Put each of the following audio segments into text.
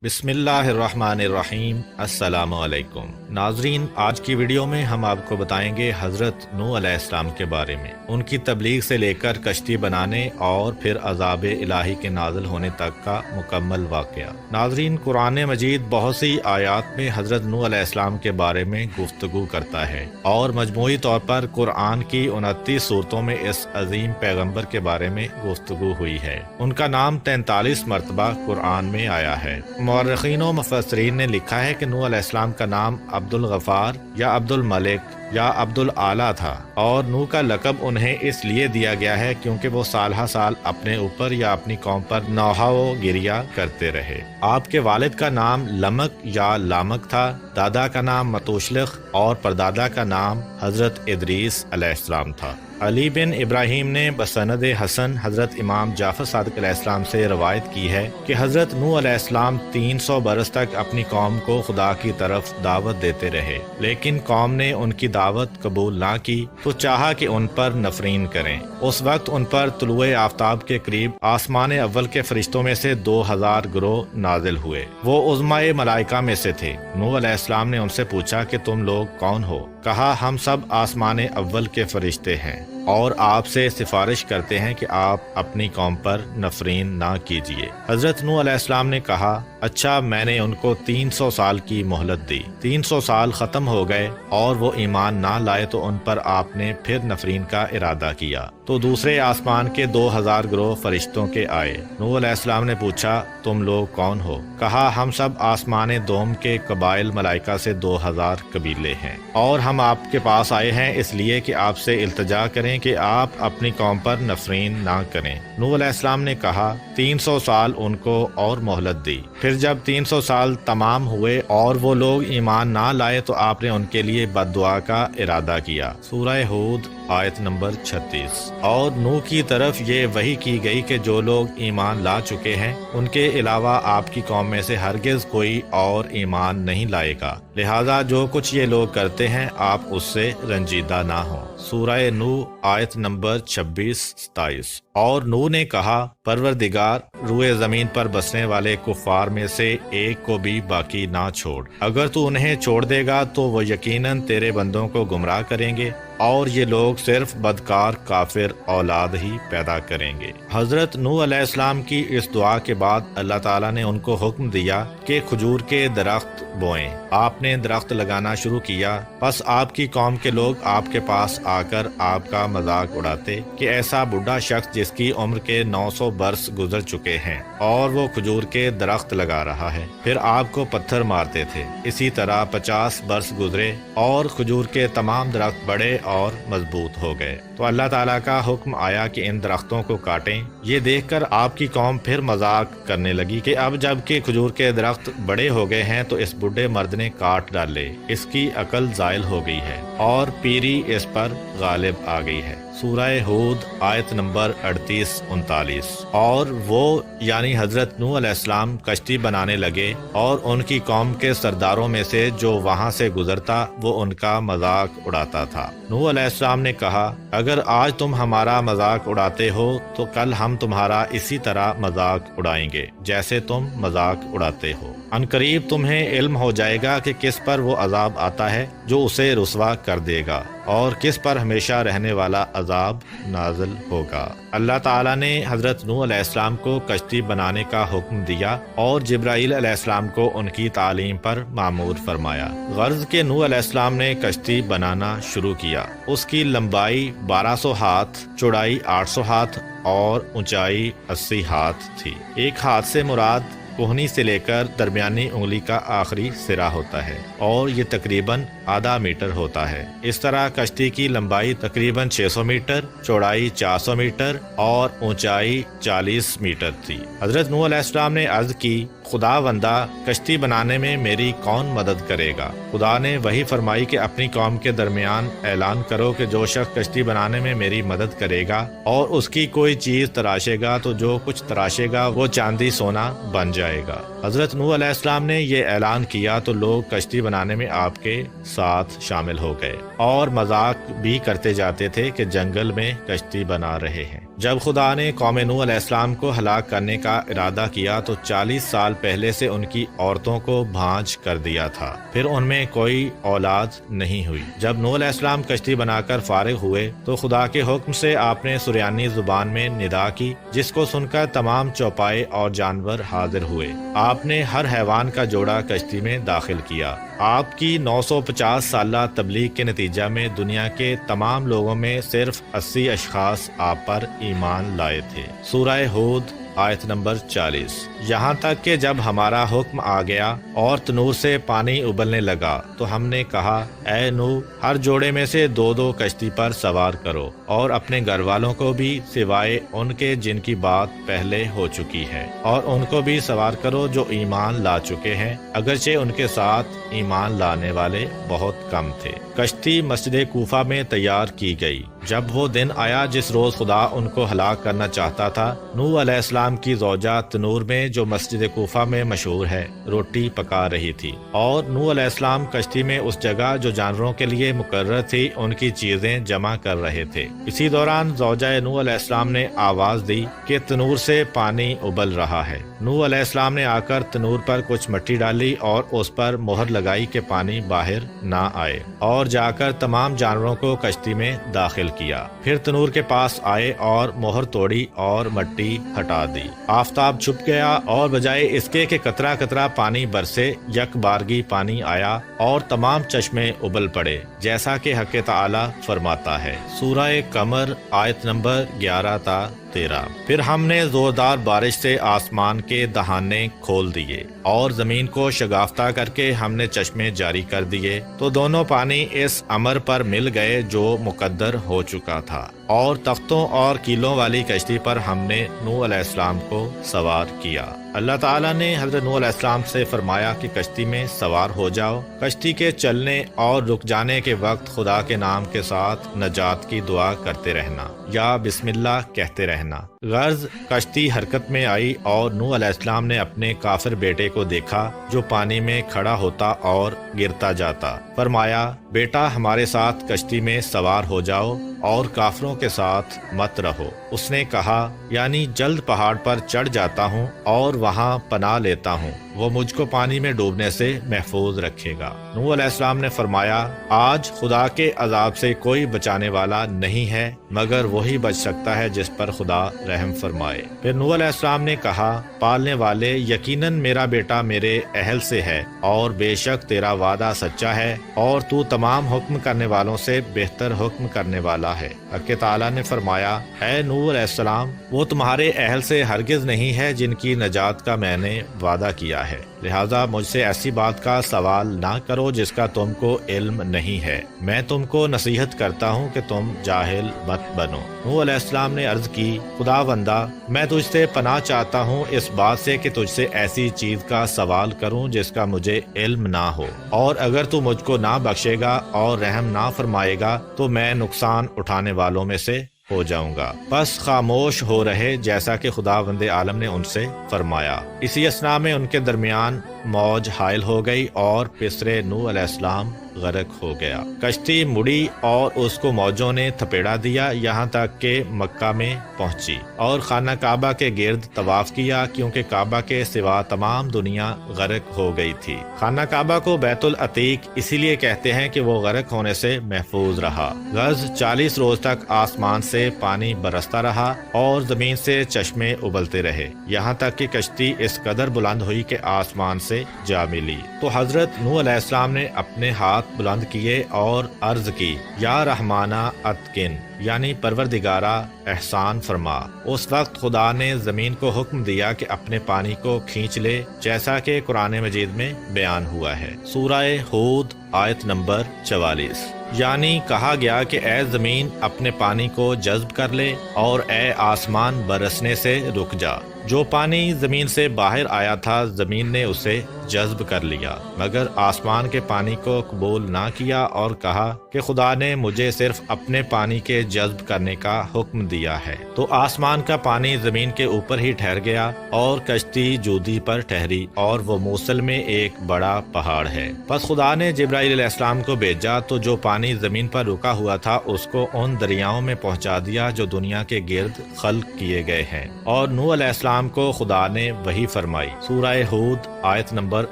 بسم اللہ الرحمن الرحیم۔ السلام علیکم ناظرین، آج کی ویڈیو میں ہم آپ کو بتائیں گے حضرت نوح علیہ السلام کے بارے میں، ان کی تبلیغ سے لے کر کشتی بنانے اور پھر عذاب الہی کے نازل ہونے تک کا مکمل واقعہ۔ ناظرین، قرآن مجید بہت سی آیات میں حضرت نوح علیہ السلام کے بارے میں گفتگو کرتا ہے اور مجموعی طور پر قرآن کی 29 صورتوں میں اس عظیم پیغمبر کے بارے میں گفتگو ہوئی ہے۔ ان کا نام 43 مرتبہ قرآن میں آیا ہے۔ مورخین و مفسرین نے لکھا ہے کہ نوح علیہ السلام کا نام عبد الغفار یا عبد الملک یا عبد العالی تھا، اور نوح کا لقب انہیں اس لیے دیا گیا ہے کیونکہ وہ سال ہر سال اپنے اوپر یا اپنی قوم پر نوحہ و گریا کرتے رہے۔ آپ کے والد کا نام لمک یا لامک تھا، دادا کا نام متوشلخ اور پردادا کا نام حضرت ادریس علیہ السلام تھا۔ علی بن ابراہیم نے بسند حسن حضرت امام جعفر صادق علیہ السلام سے روایت کی ہے کہ حضرت نوح علیہ السلام 300 برس تک اپنی قوم کو خدا کی طرف دعوت دیتے رہے، لیکن قوم نے ان کی دعوت قبول نہ کی تو چاہا کہ ان پر نفرین کریں۔ اس وقت ان پر طلوع آفتاب کے قریب آسمان اول کے فرشتوں میں سے 2000 گروہ نازل ہوئے۔ وہ عظماء ملائکہ میں سے تھے۔ نوح علیہ السلام نے ان سے پوچھا کہ تم لوگ کون ہو؟ کہا، ہم سب آسمان اول کے فرشتے ہیں اور آپ سے سفارش کرتے ہیں کہ آپ اپنی قوم پر نفرین نہ کیجیے۔ حضرت نوح علیہ السلام نے کہا، اچھا، میں نے ان کو 300 سال کی مہلت دی۔ 300 سال ختم ہو گئے اور وہ ایمان نہ لائے تو ان پر آپ نے پھر نفرین کا ارادہ کیا تو دوسرے آسمان کے 2000 گروہ فرشتوں کے آئے۔ نوح علیہ السلام نے پوچھا، تم لوگ کون ہو؟ کہا، ہم سب آسمان دوم کے قبائل ملائکہ سے 2000 قبیلے ہیں، اور ہم آپ کے پاس آئے ہیں اس لیے کہ آپ سے التجا کریں کہ آپ اپنی قوم پر نفرین نہ کریں۔ نوح علیہ السلام نے کہا، 300 سال ان کو اور مہلت دی۔ پھر جب 300 سال تمام ہوئے اور وہ لوگ ایمان نہ لائے تو آپ نے ان کے لیے بد دعا کا ارادہ کیا۔ سورہ ہود آیت نمبر 36۔ اور نوح کی طرف یہ وحی کی گئی کہ جو لوگ ایمان لا چکے ہیں ان کے علاوہ آپ کی قوم میں سے ہرگز کوئی اور ایمان نہیں لائے گا، لہذا جو کچھ یہ لوگ کرتے ہیں آپ اس سے رنجیدہ نہ ہوں۔ سورہ نوح آیت نمبر 26-27۔ اور نوح نے کہا، پروردگار، روئے زمین پر بسنے والے کفار میں سے ایک کو بھی باقی نہ چھوڑ۔ اگر تو انہیں چھوڑ دے گا تو وہ یقیناً تیرے بندوں کو گمراہ کریں گے اور یہ لوگ صرف بدکار کافر اولاد ہی پیدا کریں گے۔ حضرت نوح علیہ السلام کی اس دعا کے بعد اللہ تعالیٰ نے ان کو حکم دیا کہ کھجور کے درخت بوئیں۔ آپ نے درخت لگانا شروع کیا، پس آپ کی قوم کے لوگ آپ کے پاس آ کر آپ کا مذاق اڑاتے کہ ایسا بوڑھا شخص جس کی عمر کے 900 برس گزر چکے ہیں اور وہ کھجور کے درخت لگا رہا ہے۔ پھر آپ کو پتھر مارتے تھے۔ اسی طرح 50 برس گزرے اور کھجور کے تمام درخت بڑے اور مضبوط ہو گئے تو اللہ تعالیٰ کا حکم آیا کہ ان درختوں کو کاٹیں۔ یہ دیکھ کر آپ کی قوم پھر مذاق کرنے لگی کہ اب جب کہ کھجور کے درخت بڑے ہو گئے ہیں تو اس بوڑھے مرد نے کاٹ ڈالے، اس کی عقل زائل ہو گئی ہے اور پیری اس پر غالب آ گئی ہے۔ سورہ ہود آیت نمبر 38-39۔ اور وہ یعنی حضرت نوح علیہ السلام کشتی بنانے لگے اور ان کی قوم کے سرداروں میں سے جو وہاں سے گزرتا وہ ان کا مذاق اڑاتا تھا۔ نوح علیہ السلام نے کہا، اگر آج تم ہمارا مذاق اڑاتے ہو تو کل ہم تمہارا اسی طرح مذاق اڑائیں گے جیسے تم مذاق اڑاتے ہو۔ عنقریب تمہیں علم ہو جائے گا کہ کس پر وہ عذاب آتا ہے جو اسے رسوا کر دے گا اور کس پر ہمیشہ رہنے والا عذاب نازل ہوگا۔ اللہ تعالیٰ نے حضرت نوح علیہ السلام کو کشتی بنانے کا حکم دیا اور جبرائیل علیہ السلام کو ان کی تعلیم پر مامور فرمایا۔ غرض کہ نوح علیہ السلام نے کشتی بنانا شروع کیا۔ اس کی لمبائی 1200 ہاتھ، چوڑائی 800 ہاتھ اور اونچائی 80 ہاتھ تھی۔ ایک ہاتھ سے مراد کوہنی سے لے کر درمیانی انگلی کا آخری سرا ہوتا ہے اور یہ تقریباً آدھا میٹر ہوتا ہے۔ اس طرح کشتی کی لمبائی تقریباً 600 میٹر، چوڑائی 400 میٹر اور اونچائی 40 میٹر تھی۔ حضرت نوح علیہ السلام نے عرض کی، خدا بندہ، کشتی بنانے میں میری کون مدد کرے گا؟ خدا نے وہی فرمائی کہ اپنی قوم کے درمیان اعلان کرو کہ جو شخص کشتی بنانے میں میری مدد کرے گا اور اس کی کوئی چیز تراشے گا تو جو کچھ تراشے گا وہ چاندی سونا بن جائے گا۔ حضرت نوح علیہ السلام نے یہ اعلان کیا تو لوگ کشتی بنانے میں آپ کے ساتھ شامل ہو گئے اور مذاق بھی کرتے جاتے تھے کہ جنگل میں کشتی بنا رہے ہیں۔ جب خدا نے قوم نوح علیہ السلام کو ہلاک کرنے کا ارادہ کیا تو 40 سال پہلے سے ان کی عورتوں کو بھانج کر دیا تھا، پھر ان میں کوئی اولاد نہیں ہوئی۔ جب نوح علیہ السلام کشتی بنا کر فارغ ہوئے تو خدا کے حکم سے آپ نے سریانی زبان میں ندا کی، جس کو سن کر تمام چوپائے اور جانور حاضر ہوئے۔ آپ نے ہر حیوان کا جوڑا کشتی میں داخل کیا۔ آپ کی 950 سالہ تبلیغ کے نتیجہ میں دنیا کے تمام لوگوں میں صرف 80 اشخاص آپ پر ایمان لائے تھے۔ سورہ ہود آیت نمبر 40۔ یہاں تک کہ جب ہمارا حکم آ گیا اور تنور سے پانی ابلنے لگا تو ہم نے کہا، اے نوح، ہر جوڑے میں سے 2 کشتی پر سوار کرو اور اپنے گھر والوں کو بھی سوائے ان کے جن کی بات پہلے ہو چکی ہے، اور ان کو بھی سوار کرو جو ایمان لا چکے ہیں، اگرچہ ان کے ساتھ ایمان لانے والے بہت کم تھے۔ کشتی مسجد کوفہ میں تیار کی گئی۔ جب وہ دن آیا جس روز خدا ان کو ہلاک کرنا چاہتا تھا، نوح علیہ السلام کی زوجہ تنور میں جو مسجد کوفہ میں مشہور ہے روٹی پکا رہی تھی، اور نوح علیہ السلام کشتی میں اس جگہ جو جانوروں کے لیے مقرر تھی ان کی چیزیں جمع کر رہے تھے۔ اسی دوران زوجہ نوح علیہ السلام نے آواز دی کہ تنور سے پانی ابل رہا ہے۔ نوح علیہ السلام نے آ کر تنور پر کچھ مٹی ڈالی اور اس پر مہر لگائی کہ پانی باہر نہ آئے، اور جا کر تمام جانوروں کو کشتی میں داخل کیا۔ پھر تنور کے پاس آئے اور مہر توڑی اور مٹی ہٹا دی۔ آفتاب چھپ گیا اور بجائے اس کے کہ قطرہ قطرہ پانی برسے، یک بارگی پانی آیا اور تمام چشمے ابل پڑے، جیسا کہ حق تعالی فرماتا ہے۔ سورہ قمر آیت نمبر 11 تا 13۔ پھر ہم نے زوردار بارش سے آسمان کے دہانے کھول دیے اور زمین کو شگافتہ کر کے ہم نے چشمے جاری کر دیے، تو دونوں پانی اس امر پر مل گئے جو مقدر ہو چکا تھا، اور تختوں اور کیلوں والی کشتی پر ہم نے نوح علیہ السلام کو سوار کیا۔ اللہ تعالیٰ نے حضرت نوح علیہ السلام سے فرمایا کہ کشتی میں سوار ہو جاؤ۔ کشتی کے چلنے اور رک جانے کے وقت خدا کے نام کے ساتھ نجات کی دعا کرتے رہنا یا بسم اللہ کہتے رہنا۔ غرض کشتی حرکت میں آئی اور نوح علیہ السلام نے اپنے کافر بیٹے کو دیکھا جو پانی میں کھڑا ہوتا اور گرتا جاتا۔ فرمایا، بیٹا ہمارے ساتھ کشتی میں سوار ہو جاؤ اور کافروں کے ساتھ مت رہو۔ اس نے کہا، یعنی جلد پہاڑ پر چڑھ جاتا ہوں اور وہاں پناہ لیتا ہوں، وہ مجھ کو پانی میں ڈوبنے سے محفوظ رکھے گا۔ نوح علیہ السلام نے فرمایا، آج خدا کے عذاب سے کوئی بچانے والا نہیں ہے مگر وہی بچ سکتا ہے جس پر خدا رحم فرمائے۔ پھر نوح علیہ السلام نے کہا، پالنے والے، یقیناً میرا بیٹا میرے اہل سے ہے، اور بے شک تیرا وعدہ سچا ہے، اور تو تمام حکم کرنے والوں سے بہتر حکم کرنے والا ہے۔ حق تعالیٰ نے فرمایا، اے نوح علیہ السلام، وہ تمہارے اہل سے ہرگز نہیں ہے جن کی نجات کا میں نے وعدہ کیا ہے، لہذا مجھ سے ایسی بات کا سوال نہ کرو جس کا تم کو علم نہیں ہے۔ میں تم کو نصیحت کرتا ہوں کہ تم جاہل مت بنو۔ نوح علیہ السلام نے عرض کی، خدا بندہ، میں تجھ سے پناہ چاہتا ہوں اس بات سے کہ تجھ سے ایسی چیز کا سوال کروں جس کا مجھے علم نہ ہو، اور اگر تو مجھ کو نہ بخشے گا اور رحم نہ فرمائے گا تو میں نقصان اٹھانے والوں میں سے ہو جاؤں گا۔ بس خاموش ہو رہے جیسا کہ خداوند عالم نے ان سے فرمایا۔ اسی اثنا میں ان کے درمیان موج حائل ہو گئی اور پسرے نوح علیہ السلام غرق ہو گیا۔ کشتی مڑی اور اس کو موجوں نے تھپیڑا دیا یہاں تک کہ مکہ میں پہنچی اور خانہ کعبہ کے گرد طواف کیا، کیونکہ کعبہ کے سوا تمام دنیا غرق ہو گئی تھی۔ خانہ کعبہ کو بیت العتیق اسی لیے کہتے ہیں کہ وہ غرق ہونے سے محفوظ رہا۔ غرض 40 روز تک آسمان سے پانی برستا رہا اور زمین سے چشمے ابلتے رہے، یہاں تک کہ کشتی اس قدر بلند ہوئی کہ آسمان سے جا ملی۔ تو حضرت نوح علیہ السلام نے اپنے ہاتھ بلند کیے اور عرض کی، یا رحمانہ اتقن، یعنی پروردگارہ احسان فرما۔ اس وقت خدا نے زمین کو حکم دیا کہ اپنے پانی کو کھینچ لے، جیسا کہ قرآن مجید میں بیان ہوا ہے۔ سورہ ہود آیت نمبر 44۔ یعنی کہا گیا کہ اے زمین اپنے پانی کو جذب کر لے اور اے آسمان برسنے سے رک جا۔ جو پانی زمین سے باہر آیا تھا زمین نے اسے جذب کر لیا، مگر آسمان کے پانی کو قبول نہ کیا اور کہا کہ خدا نے مجھے صرف اپنے پانی کے جذب کرنے کا حکم دیا ہے۔ تو آسمان کا پانی زمین کے اوپر ہی ٹھہر گیا اور کشتی جودی پر ٹھہری، اور وہ موصل میں ایک بڑا پہاڑ ہے۔ پس خدا نے جبرائیل علیہ السلام کو بھیجا تو جو پانی زمین پر رکا ہوا تھا اس کو ان دریاؤں میں پہنچا دیا جو دنیا کے گرد خلق کیے گئے ہیں، اور نوح علیہ السلام کو خدا نے وحی فرمائی۔ سورہ ہود آیت نمبر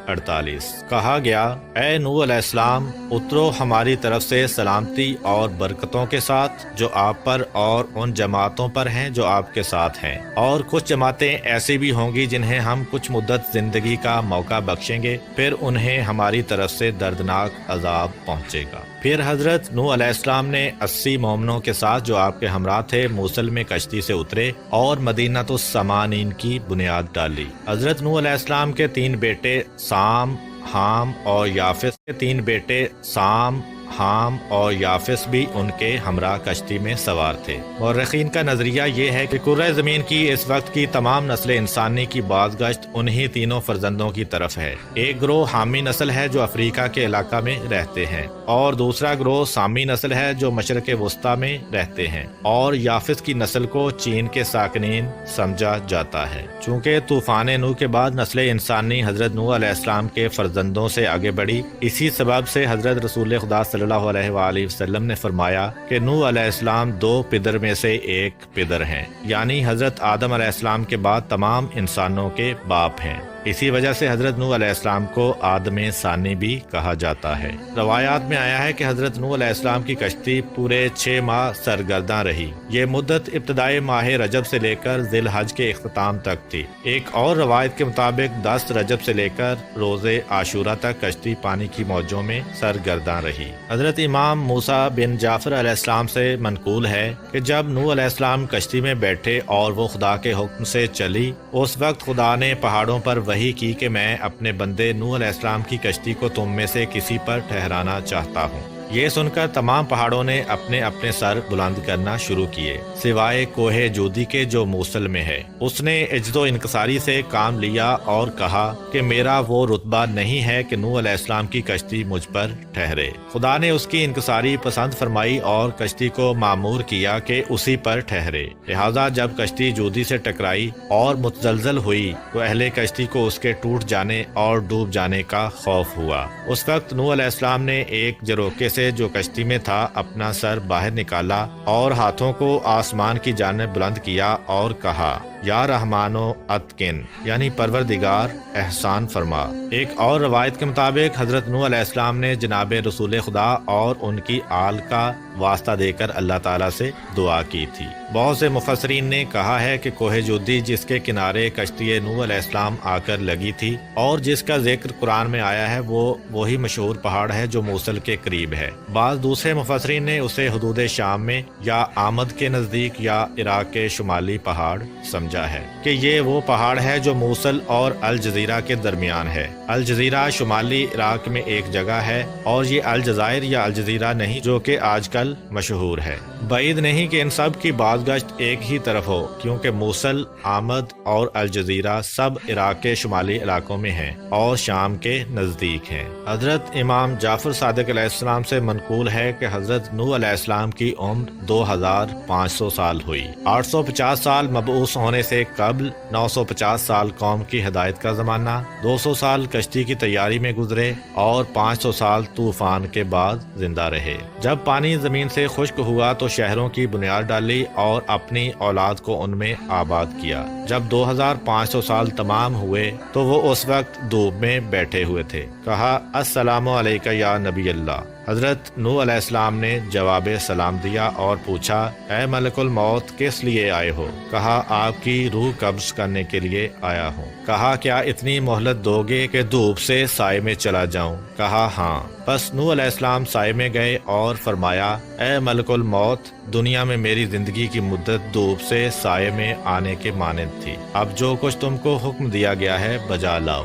48۔ کہا گیا، اے نوح علیہ السلام، اترو ہماری طرف سے سلامتی اور برکتوں کے ساتھ جو آپ پر اور ان جماعتوں پر ہیں جو آپ کے ساتھ ہیں، اور کچھ جماعتیں ایسی بھی ہوں گی جنہیں ہم کچھ مدت زندگی کا موقع بخشیں گے، پھر انہیں ہماری طرف سے دردناک عذاب پہنچے گا۔ پھر حضرت نوح علیہ السلام نے 80 مومنوں کے ساتھ جو آپ کے ہمراہ تھے موصل میں کشتی سے اترے اور مدینہ السمانین کی بنیاد ڈالی۔ حضرت نوح علیہ السلام کے 3 بیٹے سام، حام اور یافس کے 3 بیٹے سام، حام اور یافس بھی ان کے ہمراہ کشتی میں سوار تھے۔ مورخین کا نظریہ یہ ہے کہ کرۂ زمین کی اس وقت کی تمام نسل انسانی کی بازگشت انہی تینوں فرزندوں کی طرف ہے۔ ایک گروہ حامی نسل ہے جو افریقہ کے علاقہ میں رہتے ہیں، اور دوسرا گروہ سامی نسل ہے جو مشرق وسطیٰ میں رہتے ہیں، اور یافس کی نسل کو چین کے ساکنین سمجھا جاتا ہے۔ چونکہ طوفان نوح کے بعد نسل انسانی حضرت نوح علیہ السلام کے فرزندوں سے آگے بڑھی، اسی سبب سے حضرت رسول خدا صلی اللہ علیہ وآلہ وسلم نے فرمایا کہ نوح علیہ السلام 2 پدر میں سے ایک پدر ہیں، یعنی حضرت آدم علیہ السلام کے بعد تمام انسانوں کے باپ ہیں۔ اسی وجہ سے حضرت نوح علیہ السلام کو آدم ثانی بھی کہا جاتا ہے۔ روایات میں آیا ہے کہ حضرت نوح علیہ السلام کی کشتی پورے 6 ماہ سرگرداں رہی۔ یہ مدت ابتدائی ماہ رجب سے لے کر ذی الحج کے اختتام تک تھی۔ ایک اور روایت کے مطابق 10 رجب سے لے کر روز عاشورہ تک کشتی پانی کی موجوں میں سرگرداں رہی۔ حضرت امام موسیٰ بن جعفر علیہ السلام سے منقول ہے کہ جب نوح علیہ السلام کشتی میں بیٹھے اور وہ خدا کے حکم سے چلی، اس وقت خدا نے پہاڑوں پر وحی کی کہ میں اپنے بندے نوح علیہ السلام کی کشتی کو تم میں سے کسی پر ٹھہرانا چاہتا ہوں۔ یہ سن کر تمام پہاڑوں نے اپنے اپنے سر بلند کرنا شروع کیے، سوائے کوہ جودی کے جو موصل میں ہے۔ اس نے عجز و انکساری سے کام لیا اور کہا کہ میرا وہ رتبہ نہیں ہے کہ نوح علیہ السلام کی کشتی مجھ پر ٹھہرے۔ خدا نے اس کی انکساری پسند فرمائی اور کشتی کو مامور کیا کہ اسی پر ٹھہرے۔ لہذا جب کشتی جودی سے ٹکرائی اور متزلزل ہوئی تو اہل کشتی کو اس کے ٹوٹ جانے اور ڈوب جانے کا خوف ہوا۔ اس وقت نوح علیہ السلام نے ایک جروکے سے جو کشتی میں تھا اپنا سر باہر نکالا اور ہاتھوں کو آسمان کی جانب بلند کیا اور کہا، یا رحمانو اتقن، یعنی پروردگار احسان فرما۔ ایک اور روایت کے مطابق حضرت نوح علیہ السلام نے جناب رسول خدا اور ان کی آل کا واسطہ دے کر اللہ تعالیٰ سے دعا کی تھی۔ بہت سے مفسرین نے کہا ہے کہ کوہ جودی جس کے کنارے کشتی نوح علیہ السلام آ کر لگی تھی اور جس کا ذکر قرآن میں آیا ہے، وہ وہی مشہور پہاڑ ہے جو موصل کے قریب ہے۔ بعض دوسرے مفسرین نے اسے حدود شام میں یا آمد کے نزدیک یا عراق کے شمالی پہاڑ سمجھا ہے کہ یہ وہ پہاڑ ہے جو موصل اور الجزیرہ کے درمیان ہے۔ الجزیرہ شمالی عراق میں ایک جگہ ہے اور یہ الجزائر یا الجزیرہ نہیں جو کہ آج کل مشہور ہے۔ بعید نہیں کہ ان سب کی بازگشت ایک ہی طرف ہو، کیونکہ موصل، آمد اور الجزیرہ سب عراق کے شمالی علاقوں میں ہیں اور شام کے نزدیک ہیں۔ حضرت امام جعفر صادق علیہ السلام سے منقول ہے کہ حضرت نوح علیہ السلام کی عمر 2500 سال ہوئی۔ 850 سال مبعوث ہونے سے قبل، 950 سال قوم کی ہدایت کا زمانہ، 200 سال کشتی کی تیاری میں گزرے اور 500 سال طوفان کے بعد زندہ رہے۔ جب پانی زمین سے خشک ہوا تو شہروں کی بنیاد ڈالی اور اپنی اولاد کو ان میں آباد کیا۔ جب 2500 سال تمام ہوئے تو وہ اس وقت دھوپ میں بیٹھے ہوئے تھے۔ کہا، السلام علیکہ یا نبی اللہ۔ حضرت نوح علیہ السلام نے جواب سلام دیا اور پوچھا، اے ملک الموت، کس لیے آئے ہو؟ کہا، آپ کی روح قبض کرنے کے لیے آیا ہوں۔ کہا، کیا اتنی مہلت دو گے کہ دھوپ سے سائے میں چلا جاؤں؟ کہا، ہاں۔ پس نوح علیہ السلام سائے میں گئے اور فرمایا، اے ملک الموت، دنیا میں میری زندگی کی مدت دھوپ سے سائے میں آنے کے مانند تھی۔ اب جو کچھ تم کو حکم دیا گیا ہے بجا لاؤ۔